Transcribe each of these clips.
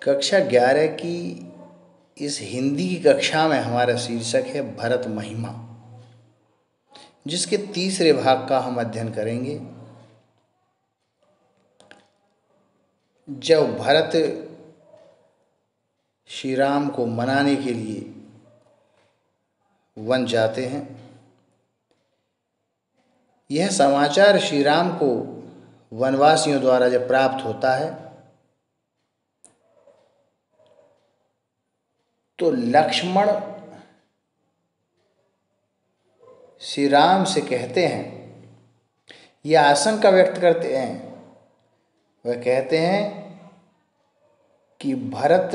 कक्षा 11 की इस हिंदी की कक्षा में हमारा शीर्षक है भरत महिमा, जिसके तीसरे भाग का हम अध्ययन करेंगे। जब भरत श्री राम को मनाने के लिए वन जाते हैं, यह समाचार श्री राम को वनवासियों द्वारा जब प्राप्त होता है तो लक्ष्मण श्री राम से कहते हैं, यह आशंका व्यक्त करते हैं, वह कहते हैं कि भरत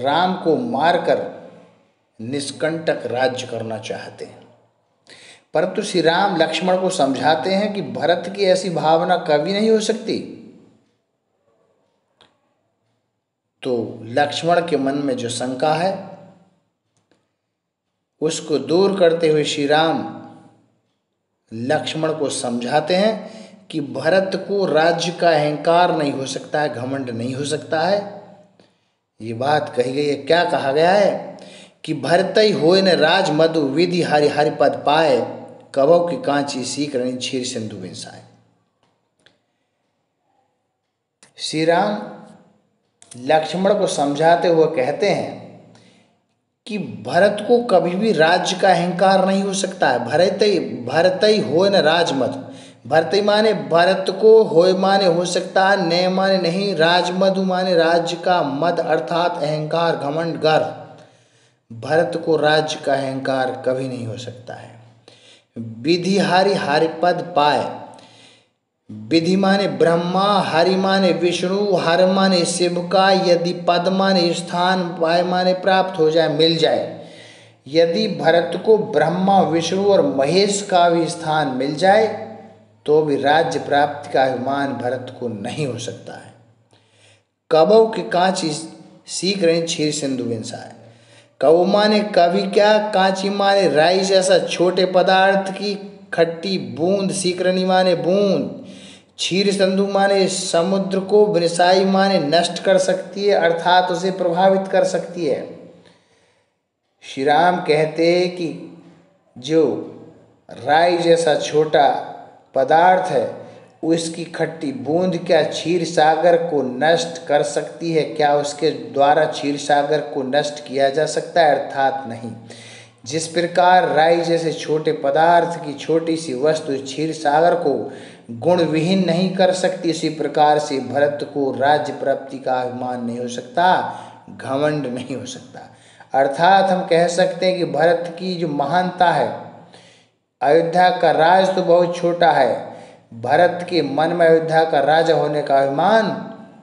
राम को मारकर निष्कंटक राज्य करना चाहते हैं। परंतु श्री राम लक्ष्मण को समझाते हैं कि भरत की ऐसी भावना कभी नहीं हो सकती। तो लक्ष्मण के मन में जो शंका है उसको दूर करते हुए श्री राम लक्ष्मण को समझाते हैं कि भरत को राज्य का अहंकार नहीं हो सकता है, घमंड नहीं हो सकता है। ये बात कही गई है। क्या कहा गया है कि भरतई होए न राज मधु विधि हरि हरि पद पाए, कबौ की कांची सीख रणी क्षीर सिंधु बिनसाए। श्री राम लक्ष्मण को समझाते हुए कहते हैं कि भरत को कभी भी राज्य का अहंकार नहीं हो सकता है। भरतई होए न राजमद, भरतई माने भरत को, होए माने हो सकता है, ने माने नहीं, राजमधु माने राज्य का, मद अर्थात अहंकार, घमंड, गर्व। भरत को राज्य का अहंकार कभी नहीं हो सकता है। विधि हरि हरिपद पाए, विधि माने ब्रह्मा, हरि माने विष्णु, हर माने शिव का, यदि पद माने स्थान, पाए माने प्राप्त हो जाए, मिल जाए। यदि भरत को ब्रह्मा, विष्णु और महेश का भी स्थान मिल जाए तो भी राज्य प्राप्ति का अभिमान भरत को नहीं हो सकता है। कबौ के कांची सीख रही क्षीर सिंधु बिनसाए। कबौ माने कभी क्या, कांची माने राई जैसा छोटे पदार्थ की खट्टी बूंद, सीकरणी माने बूंद, क्षीर सिंधु माने समुद्र को, बिनसाई माने नष्ट कर सकती है, अर्थात उसे प्रभावित कर सकती है। श्री राम कहते हैं कि जो राई जैसा छोटा पदार्थ है उसकी खट्टी बूंद क्या क्षीर सागर को नष्ट कर सकती है? क्या उसके द्वारा क्षीर सागर को नष्ट किया जा सकता है? अर्थात नहीं। जिस प्रकार राई जैसे छोटे पदार्थ की छोटी सी वस्तु क्षीर सागर को गुण विहीन नहीं कर सकती, इसी प्रकार से भरत को राज्य प्राप्ति का अभिमान नहीं हो सकता, घमंड नहीं हो सकता। अर्थात हम कह सकते हैं कि भरत की जो महानता है, अयोध्या का राज तो बहुत छोटा है, भरत के मन में अयोध्या का राजा होने का अभिमान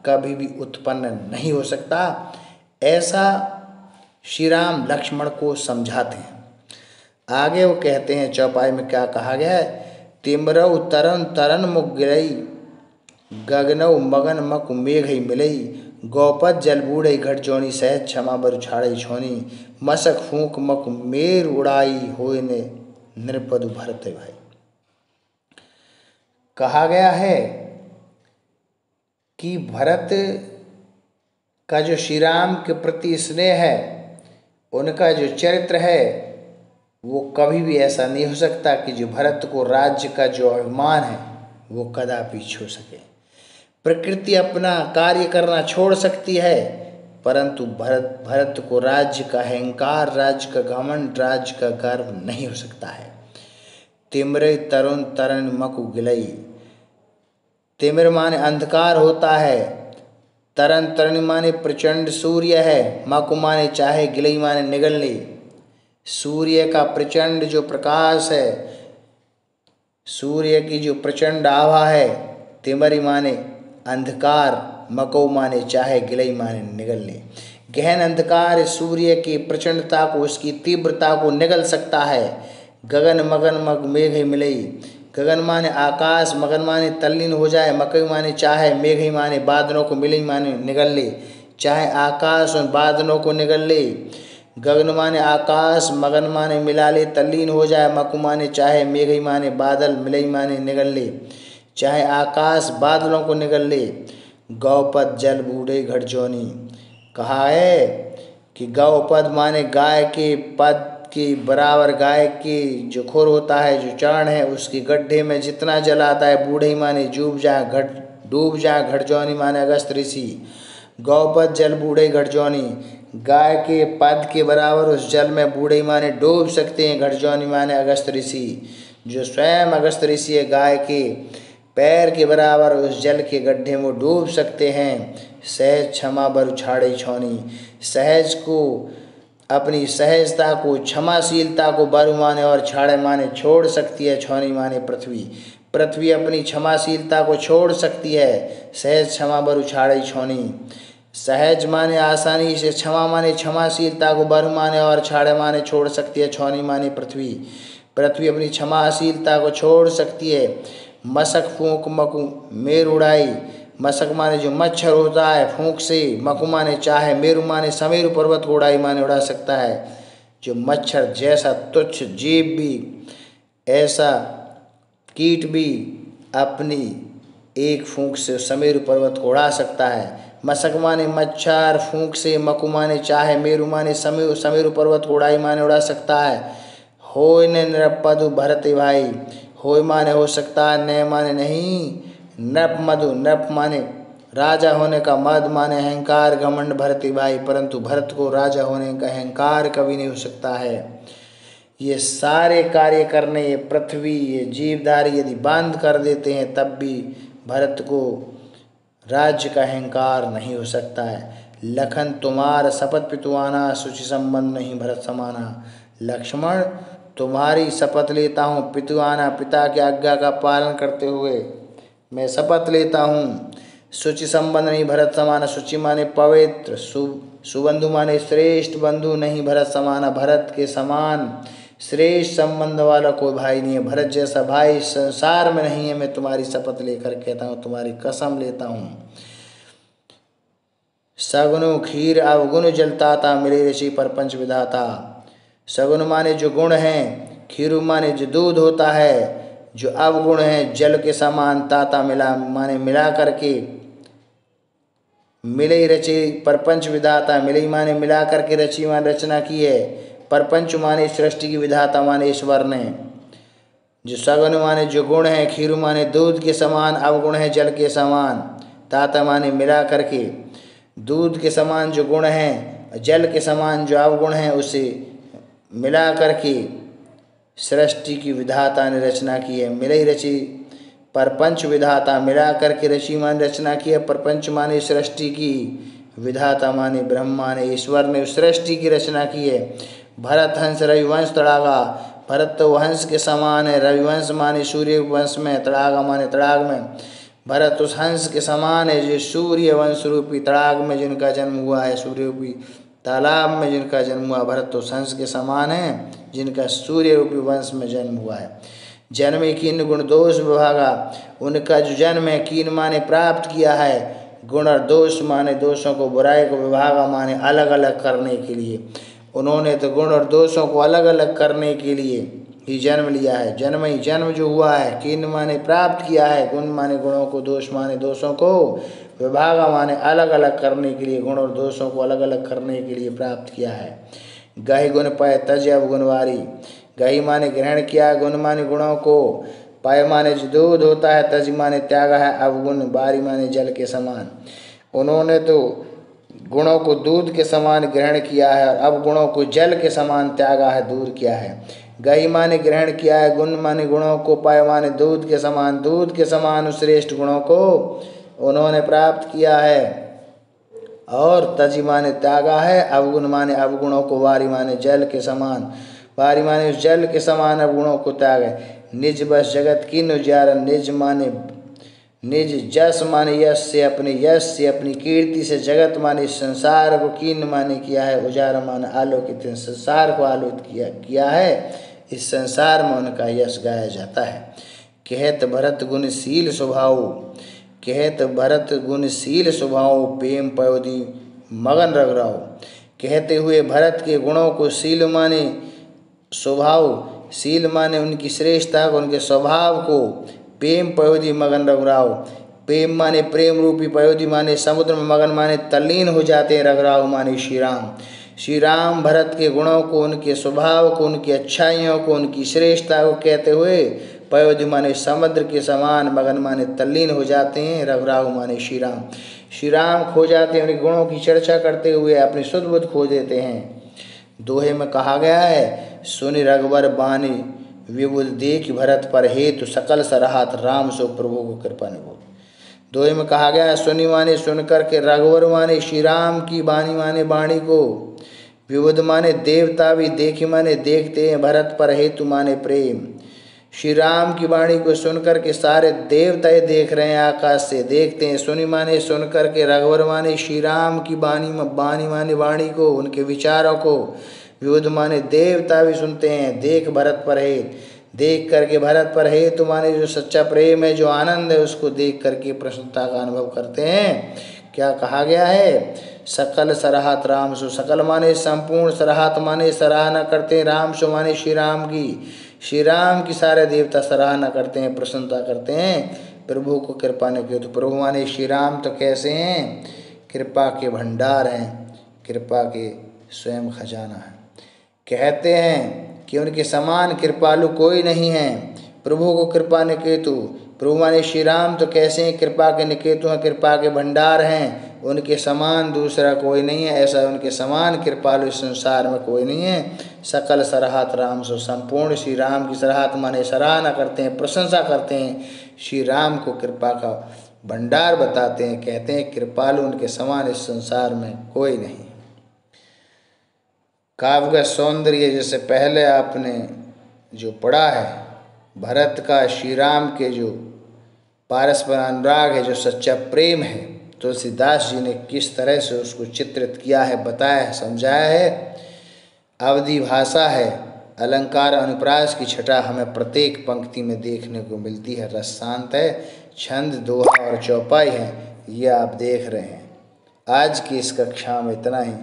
कभी भी उत्पन्न नहीं हो सकता। ऐसा श्री राम लक्ष्मण को समझाते हैं। आगे वो कहते हैं, चौपाई में क्या कहा गया है, तिमरऊ तरन तरन मुख गिरई, गगनऊ मगन मक मेघ मिलई, गौपत जल बूढ़ई घट जोनी, सहज क्षमा बरु छाड़ई छोनी, मसक फूक मक मेर उड़ाई, होए ने नृपदु भरत भाई। कहा गया है कि भरत का जो श्री राम के प्रति स्नेह है, उनका जो चरित्र है, वो कभी भी ऐसा नहीं हो सकता कि जो भरत को राज्य का जो अभिमान है वो कदापि छू सके। प्रकृति अपना कार्य करना छोड़ सकती है, परंतु भरत को राज्य का अहंकार, राज्य का घमंड, राज्य का गर्व नहीं हो सकता है। तिमरे तरुण तरन मकु गिलई, तिमिर माने अंधकार होता है, तरन तरन माने प्रचंड सूर्य है, मकु माने चाहे, गिलई माने निगलने। सूर्य का प्रचंड जो प्रकाश है, सूर्य की जो प्रचंड आभा है, तिमरी माने अंधकार, मकौ माने चाहे, गिलई माने निगलने। गहन अंधकार सूर्य की प्रचंडता को, उसकी तीव्रता को निगल सकता है। गगन मगन मग मेघ मिलई, गगन माने आकाश, मगन माने तल्लीन हो जाए, मकई माने चाहे, मेघ माने बादलों को, मिलई माने निगल ले, चाहे आकाश और बादलों को निगल ले। गगन माने आकाश, मगन माने मिला ले, तल्लीन हो जाए, मकु माने चाहे, मेघ माने बादल, मिलई माने निगल ले, चाहे आकाश बादलों को निगल ले। गौपत जल बूढ़े घट जोनी, कहा है कि गौ पद माने गाय के पद के बराबर, गाय के जो खुर होता है, जो चाण है, उसके गड्ढे में जितना जल आता है, बूढ़े माने डूब जाए घटजौनी माने अगस्त ऋषि। गौपद जल बूढ़े घटजौनी, गाय के पद के बराबर उस जल में बूढ़े माने डूब सकते हैं, घटजौनी माने अगस्त ऋषि। जो स्वयं अगस्त ऋषि है, गाय के पैर के बराबर उस जल के गड्ढे में डूब सकते हैं। सहज क्षमा बरु छाड़े छौनी, सहज को, अपनी सहजता को, क्षमाशीलता को बरु माने और छाड़े माने छोड़ सकती है, छौनी माने पृथ्वी। पृथ्वी अपनी क्षमाशीलता को छोड़ सकती है। सहज क्षमा बरु छाड़े छौनी, सहज माने आसानी से, क्षमा माने क्षमाशीलता को, बरु माने और छाड़े माने छोड़ सकती है, छौनी माने पृथ्वी। पृथ्वी अपनी क्षमाशीलता को छोड़ सकती है। मशक फूंक मकु मेर उड़ाई, मशक माने जो मच्छर होता है, फूंक से, मकु माने चाहे, मेरु माने समेरु पर्वत को उड़ाई माने उड़ा सकता है। जो मच्छर जैसा तुच्छ जीव भी, ऐसा कीट भी अपनी एक फूंक से समेरु पर्वत को उड़ा सकता है। मशक माने मच्छर, फूंक से, मकु माने चाहे, मेरु माने समेरु पर्वत को उड़ाई माने उड़ा सकता है। होय न नृप मधु भरते भाई, होय माने हो सकता है, न माने नहीं, नृप मधु, नृप माने राजा होने का, मद माने अहंकार, घमंड भरते भाई, परंतु भरत को राजा होने का अहंकार कभी नहीं हो सकता है। ये सारे कार्य करने, ये पृथ्वी, ये जीवधारी यदि बंद कर देते हैं, तब भी भरत को राज्य का अहंकार नहीं हो सकता है। लखन तुम्हार शपथ पितुआना, सुचि संबंध नहीं भरत समाना। लक्ष्मण तुम्हारी शपथ लेता हूँ, पितुआना पिता की आज्ञा का पालन करते हुए मैं शपथ लेता हूँ। सुचि संबंध नहीं भरत समाना, सुचि माने पवित्र, सुबंधु माने श्रेष्ठ बंधु नहीं भरत समाना। भरत के समान श्रेष्ठ संबंध वाला कोई भाई नहीं है, भरत जैसा भाई संसार में नहीं है। मैं तुम्हारी शपथ लेकर कहता हूँ, तुम्हारी कसम लेता हूँ। सगुनु खीर अवगुण जलताता, मिले ऋषि परपंच विधाता। सगुन माने जो गुण हैं, खीरु माने जो दूध होता है, जो अवगुण है जल के समान, ताता मिला माने मिला करके, मिले रचे परपंच विधाता, मिले माने मिला करके, रची माने रचना की है, परपंच माने सृष्टि की विधाता माने ईश्वर ने। जो सगुन माने जो गुण है, खीरु माने दूध के समान, अवगुण है जल के समान, ताता माने मिला करके। दूध के समान जो गुण हैं, जल के समान जो अवगुण हैं, उसे मिला करके सृष्टि की विधाता ने रचना की है। मिले रची परपंच विधाता, मिला करके रची माने रचना की है, परपंच माने सृष्टि की, विधाता माने ब्रह्मा ने, ईश्वर ने सृष्टि की रचना की है। भरत हंस रविवंश तड़ागा, भरत तो हंस के समान है, रविवंश माने सूर्य वंश में, तड़ागा माने तड़ाग में। भरत उस हंस के समान है जो सूर्य वंश रूपी तड़ाग में जिनका जन्म हुआ है, सूर्य रूपी तालाब में जिनका जन्म हुआ। भरत तो हंस के समान है जिनका सूर्य रूपी वंश में जन्म हुआ है। जन्मे कीन गुण दोष विभागा, उनका जो जन्म है, कीन माने प्राप्त किया है, गुण और दोष माने दोषों को, बुराई को, विभागा माने अलग अलग करने के लिए। उन्होंने तो गुण और दोषों को अलग अलग करने के लिए ही जन्म लिया है। जन्म ही जन्म जो हुआ है, कीन माने प्राप्त किया है, गुण माने गुणों को, दोष माने दोषों को, विभागा माने अलग अलग करने के लिए, गुण और दोषों को अलग अलग करने के लिए प्राप्त किया है। गहि गुण पय तज अवगुणवारी, गहि माने ग्रहण किया, गुण माने गुणों को, पय माने जो दूध होता है, तज माने त्यागा है, अवगुण बारी माने जल के समान। उन्होंने तो गुणों को दूध के समान ग्रहण किया है और अवगुणों को जल के समान त्यागा है, दूर किया है। गहि माने ग्रहण किया है, गुण माने गुणों को, पय माने दूध के समान श्रेष्ठ गुणों को उन्होंने प्राप्त किया है। और तजी माने त्यागा है, अवगुण माने अवगुणों को, वारी माने जल के समान, वारी माने उस जल के समान अवगुणों को त्याग है। निज बस जगत की उजियारन, निज माने निज जस माने यश से, अपने यश से, अपनी कीर्ति से, जगत माने संसार को, कीन माने किया है, उजारा माने आलोकित, संसार को आलोकित किया है। इस संसार में उनका यश गाया जाता है। कहत भरत गुणशील स्वभाव, कहत भरत गुणशील स्वभाव, प्रेम पयोधि मगन रघुराव। कहते हुए भरत के गुणों को, शील माने स्वभाव, शील माने उनकी श्रेष्ठता को, उनके स्वभाव को, प्रेम पयोधि मगन रघुराव, प्रेम माने प्रेम रूपी पयोधि माने समुद्र में मगन माने तल्लीन हो जाते हैं रघुराव माने श्री राम। श्री राम भरत के गुणों को, उनके स्वभाव को, उनकी अच्छाइयों को, उनकी श्रेष्ठता को कहते हुए पयोधि माने समुद्र के समान, मगन माने तल्लीन हो जाते हैं रघुराव माने श्री राम। श्री राम खो जाते हैं, उनके गुणों की चर्चा करते हुए अपनी शुद्ध बुद्ध खो देते हैं। दोहे में कहा गया है, सुनि रघुवर बानी विबुध देख भरत पर हेतु सकल सराहत राम सो प्रभु को कृपा निबोध। दोहे में कहा गया है, सुनि माने सुनकर के, रघुवर माने श्री राम की बानी माने वाणी को, विबुध माने देवता भी, देखी माने देखते हैं, भरत पर हेतु माने प्रेम। श्री राम की वाणी को सुनकर के सारे देवता देख रहे हैं, आकाश से देखते हैं। सुनि माने सुनकर के, रघुवर माने श्री राम की बानी माने वाणी को, उनके विचारों को, विबुध माने देवता भी सुनते हैं, देख भरत पर हेतु, देख करके भरत पर हेतु माने जो सच्चा प्रेम है, जो आनंद है, उसको देख करके प्रसन्नता का अनुभव करते हैं। क्या कहा गया है, सकल सराहत राम सो, सकल माने संपूर्ण, सराहत माने सराहना करते हैं, राम सो माने श्री राम की, श्री राम की सारे देवता सराहना करते हैं, प्रसन्नता करते हैं, प्रभु को कृपा ने किया। तो प्रभु माने श्री राम तो कैसे हैं, कृपा के भंडार हैं, कृपा के स्वयं खजाना है। कहते हैं कि उनके समान कृपालु कोई नहीं है, प्रभु को कृपा निकेतु। प्रभु माने श्री राम तो कैसे हैं, कृपा के निकेतु हैं, कृपा के भंडार हैं, उनके समान दूसरा कोई नहीं है, ऐसा उनके समान कृपालु इस संसार में कोई नहीं है। सकल सराहत राम सो, संपूर्ण श्री राम की सराहत माने सराहना करते हैं, प्रशंसा करते हैं, श्री राम को कृपा का भंडार बताते हैं, कहते हैं कृपालु उनके समान इस संसार में कोई नहीं। काव्य का सौंदर्य जैसे पहले आपने जो पढ़ा है, भरत का श्री राम के जो पारस्पर अनुराग है, जो सच्चा प्रेम है, तुलसीदास जी ने किस तरह से उसको चित्रित किया है, बताया है, समझाया है। अवधि भाषा है, अलंकार अनुप्रास की छटा हमें प्रत्येक पंक्ति में देखने को मिलती है। रस शांत है, छंद, दोहा और चौपाई है, ये आप देख रहे हैं। आज की इस कक्षा में इतना ही।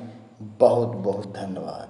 बहुत बहुत धन्यवाद।